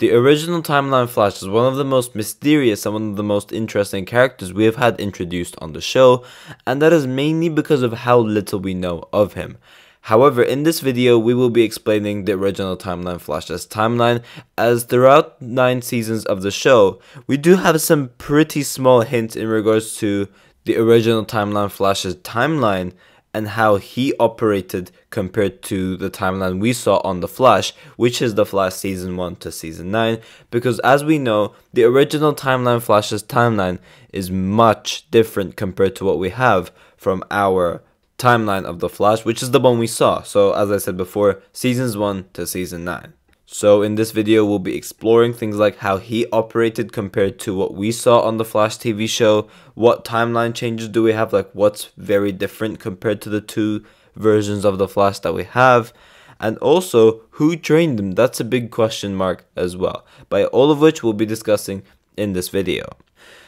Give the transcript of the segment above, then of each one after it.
The original Timeline Flash is one of the most mysterious and one of the most interesting characters we have had introduced on the show, and that is mainly because of how little we know of him. However, in this video, we will be explaining the original Timeline Flash's timeline, as throughout 9 seasons of the show, we do have some pretty small hints in regards to the original Timeline Flash's timeline and how he operated compared to the timeline we saw on The Flash, which is The Flash Season 1 to Season 9, because as we know, the original Timeline Flash's timeline is much different compared to what we have from our timeline of The Flash, which is the one we saw. So as I said before, Seasons 1 to Season 9. So in this video, we'll be exploring things like how he operated compared to what we saw on the Flash TV show, what timeline changes do we have, like what's very different compared to the 2 versions of the Flash that we have, and also who trained him. That's a big question mark as well, by all of which we'll be discussing in this video.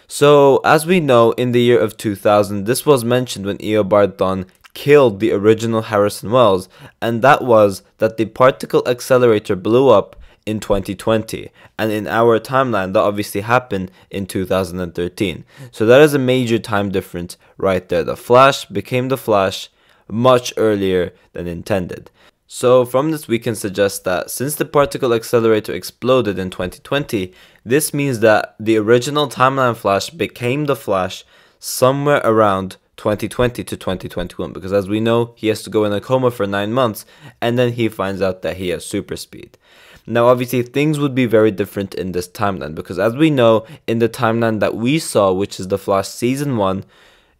So as we know, in the year of 2000, this was mentioned when Eobard Thawne killed the original Harrison Wells, and that was that the particle accelerator blew up in 2020, and in our timeline that obviously happened in 2013. So that is a major time difference right there. The Flash became the Flash much earlier than intended. So from this we can suggest that since the particle accelerator exploded in 2020, this means that the original Timeline Flash became the Flash somewhere around 2020 to 2021, because as we know, he has to go in a coma for 9 months and then he finds out that he has super speed. Now obviously things would be very different in this timeline, because as we know, in the timeline that we saw, which is the Flash Season 1,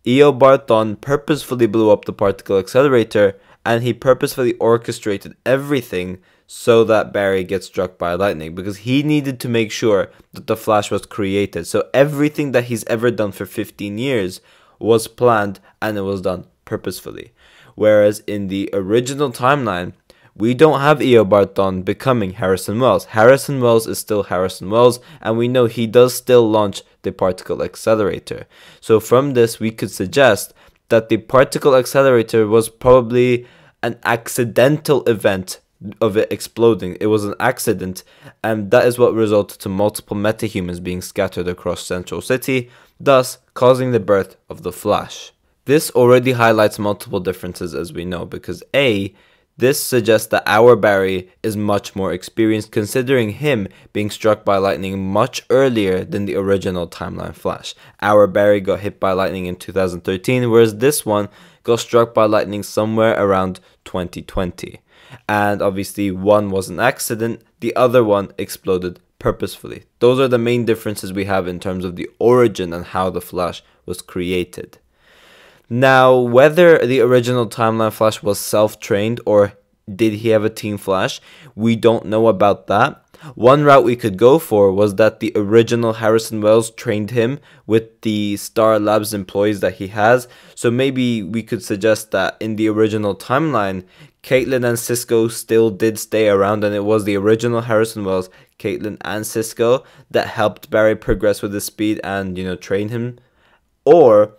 Eobard Thawne purposefully blew up the particle accelerator, and he purposefully orchestrated everything so that Barry gets struck by lightning, because he needed to make sure that the Flash was created. So everything that he's ever done for 15 years was planned, and it was done purposefully. Whereas in the original timeline, we don't have Eobard Thawne becoming Harrison Wells. Harrison Wells is still Harrison Wells, and we know he does still launch the particle accelerator. So from this, we could suggest that the particle accelerator was probably an accidental event of it exploding. It was an accident, and that is what resulted to multiple metahumans being scattered across Central City, thus causing the birth of the Flash. This already highlights multiple differences, as we know, because A, this suggests that our Barry is much more experienced, considering him being struck by lightning much earlier than the original Timeline Flash. Our Barry got hit by lightning in 2013, whereas this one got struck by lightning somewhere around 2020. And obviously one was an accident, the other one exploded purposefully. Those are the main differences we have in terms of the origin and how the Flash was created. Now, whether the original Timeline Flash was self-trained or did he have a Team Flash, we don't know about that. One route we could go for was that the original Harrison Wells trained him with the Star Labs employees that he has. So maybe we could suggest that in the original timeline, Caitlin and Cisco still did stay around, and it was the original Harrison Wells, Caitlin and Cisco, that helped Barry progress with his speed and, train him. Or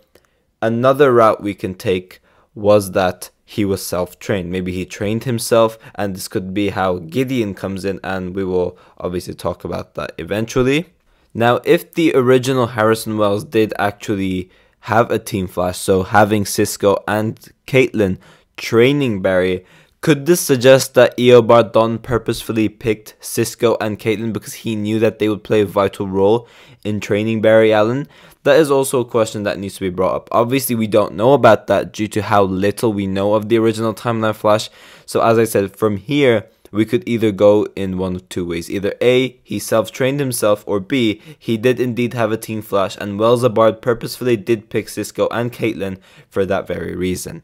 another route we can take was that he was self-trained. Maybe he trained himself, and this could be how Gideon comes in, and we will obviously talk about that eventually. Now, if the original Harrison Wells did actually have a Team Flash, so having Cisco and Caitlin training Barry, could this suggest that Eobard Thawne purposefully picked Cisco and Caitlin because he knew that they would play a vital role in training Barry Allen? That is also a question that needs to be brought up. Obviously, we don't know about that due to how little we know of the original Timeline Flash. So as I said, from here, we could either go in one of 2 ways. Either A, he self-trained himself, or B, he did indeed have a Team Flash, and Wells-Abard purposefully did pick Cisco and Caitlin for that very reason.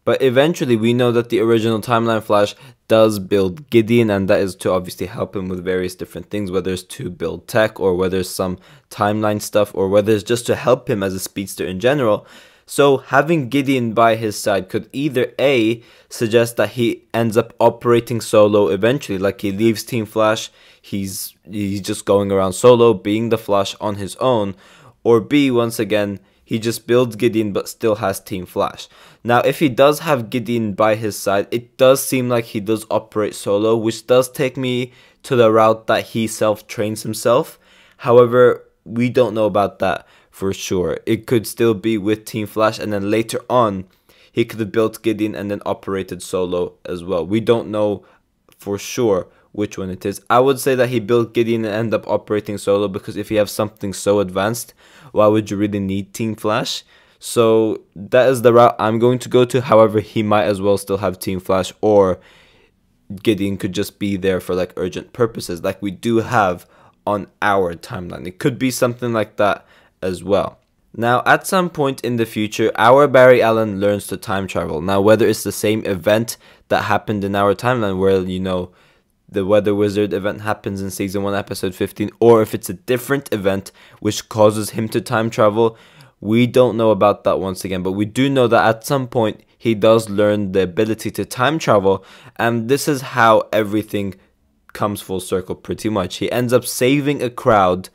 But eventually, we know that the original Timeline Flash does build Gideon, and that is to obviously help him with various different things, whether it's to build tech, or whether it's some timeline stuff, or whether it's just to help him as a speedster in general. So having Gideon by his side could either A, suggest that he ends up operating solo eventually, like he leaves Team Flash, he's just going around solo, being the Flash on his own, or B, once again, he just builds Gideon but still has Team Flash. Now, if he does have Gideon by his side, it does seem like he does operate solo, which does take me to the route that he self-trains himself. However, we don't know about that for sure. It could still be with Team Flash, and then later on, he could have built Gideon and then operated solo as well. We don't know for sure which one it is. I would say that he built Gideon and ended up operating solo, because if you have something so advanced, why would you really need Team Flash? So that is the route I'm going to go to. However, he might as well still have Team Flash, or Gideon could just be there for like urgent purposes like we do have on our timeline. It could be something like that as well. Now, at some point in the future, our Barry Allen learns to time travel. Now, whether it's the same event that happened in our timeline where, you know, the Weather Wizard event happens in Season 1, Episode 15, or if it's a different event which causes him to time travel, we don't know about that once again. But we do know that at some point, he does learn the ability to time travel, and this is how everything comes full circle pretty much. He ends up saving a crowd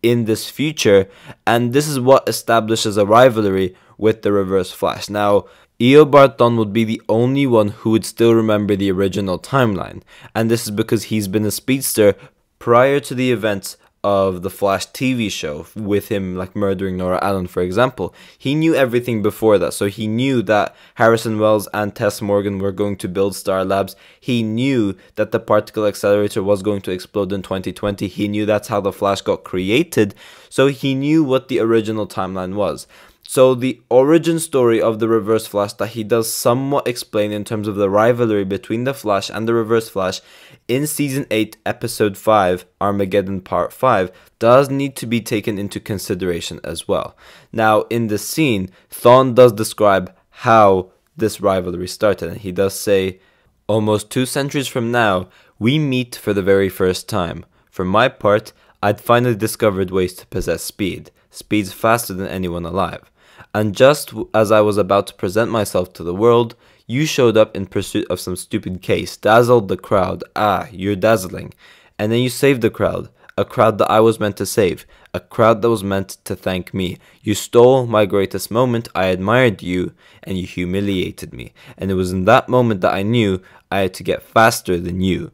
in this future, and this is what establishes a rivalry with the Reverse Flash. Now, Eobard Thawne would be the only one who would still remember the original timeline, and this is because he's been a speedster prior to the events of the Flash TV show, with him like murdering Nora Allen, for example. He knew everything before that, so he knew that Harrison Wells and Tess Morgan were going to build Star Labs. He knew that the particle accelerator was going to explode in 2020. He knew that's how the Flash got created, so he knew what the original timeline was. So the origin story of the Reverse Flash that he does somewhat explain in terms of the rivalry between the Flash and the Reverse Flash in Season 8, Episode 5, Armageddon Part 5, does need to be taken into consideration as well. Now, in the scene, Thawne does describe how this rivalry started, and he does say, "Almost 2 centuries from now, we meet for the very first time. For my part, I'd finally discovered ways to possess speed. Speed's faster than anyone alive. And just as I was about to present myself to the world, you showed up in pursuit of some stupid case, dazzled the crowd. Ah, you're dazzling. And then you saved the crowd, a crowd that I was meant to save, a crowd that was meant to thank me. You stole my greatest moment, I admired you, and you humiliated me. And it was in that moment that I knew I had to get faster than you."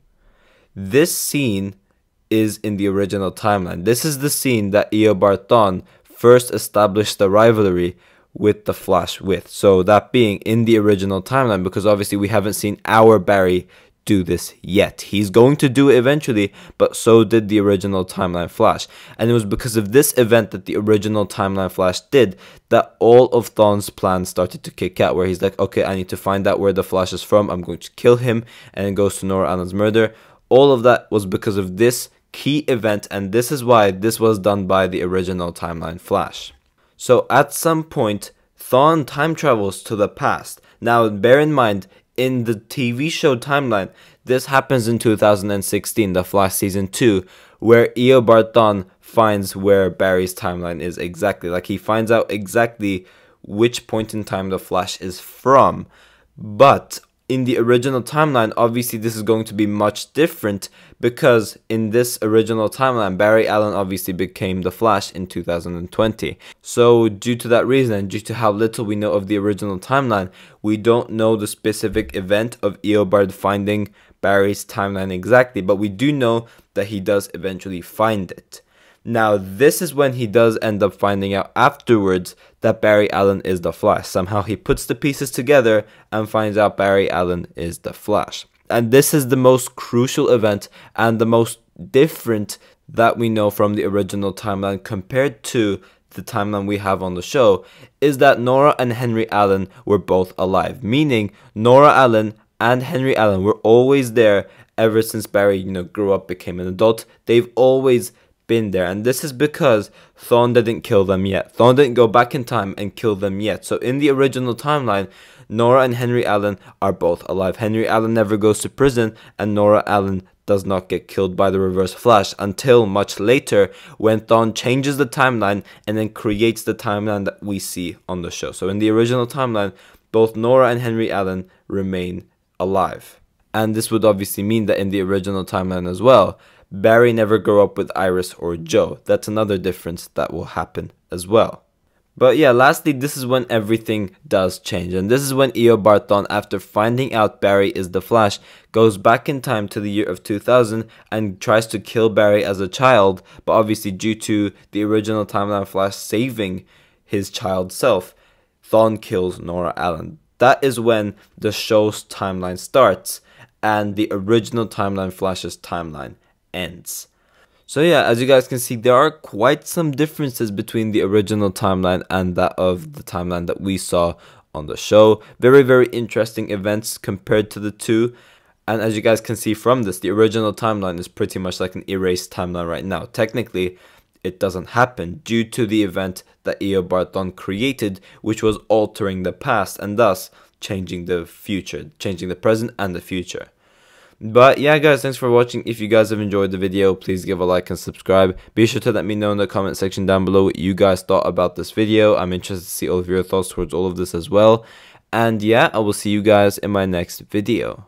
This scene is in the original timeline. This is the scene that Eobard Thawne first established the rivalry with the Flash with. So that being in the original timeline, because obviously we haven't seen our Barry do this yet. He's going to do it eventually, but so did the original timeline Flash. And it was because of this event that the original timeline Flash did that all of Thawne's plans started to kick out, where he's like, okay, I need to find out where the Flash is from, I'm going to kill him, and it goes to Nora Allen's murder. All of that was because of this key event, and this is why this was done by the original timeline Flash. So at some point, Thawne time travels to the past. Now bear in mind, in the TV show timeline, this happens in 2016, the Flash Season 2, where Eobard Thawne finds where Barry's timeline is exactly. Like, he finds out exactly which point in time the Flash is from. But in the original timeline, obviously this is going to be much different, because in this original timeline, Barry Allen obviously became the Flash in 2020. So due to that reason, and due to how little we know of the original timeline, we don't know the specific event of Eobard finding Barry's timeline exactly, but we do know that he does eventually find it. Now, this is when he does end up finding out afterwards that Barry Allen is the Flash. Somehow he puts the pieces together and finds out Barry Allen is the Flash. And this is the most crucial event and the most different that we know from the original timeline compared to the timeline we have on the show, is that Nora and Henry Allen were both alive. Meaning, Nora Allen and Henry Allen were always there ever since Barry, grew up, became an adult. They've always been there, and this is because Thawne didn't kill them yet. Thawne didn't go back in time and kill them yet. So in the original timeline, Nora and Henry Allen are both alive. Henry Allen never goes to prison, and Nora Allen does not get killed by the Reverse Flash until much later, when Thawne changes the timeline and then creates the timeline that we see on the show. So in the original timeline, both Nora and Henry Allen remain alive. And this would obviously mean that in the original timeline as well, Barry never grew up with Iris or Joe. That's another difference that will happen as well. But yeah, lastly, this is when everything does change. And this is when Thawne, after finding out Barry is the Flash, goes back in time to the year of 2000 and tries to kill Barry as a child. But obviously, due to the original timeline Flash saving his child self, Thawne kills Nora Allen. That is when the show's timeline starts and the original timeline Flash's timeline ends. So yeah, as you guys can see, there are quite some differences between the original timeline and that of the timeline that we saw on the show. Very, very interesting events compared to the two. And as you guys can see from this, the original timeline is pretty much like an erased timeline right now. Technically, it doesn't happen due to the event that Thawne created, which was altering the past and thus changing the future, changing the present and the future. But yeah guys, thanks for watching. If you guys have enjoyed the video, please give a like and subscribe. Be sure to let me know in the comment section down below what you guys thought about this video. I'm interested to see all of your thoughts towards all of this as well. And yeah, I will see you guys in my next video.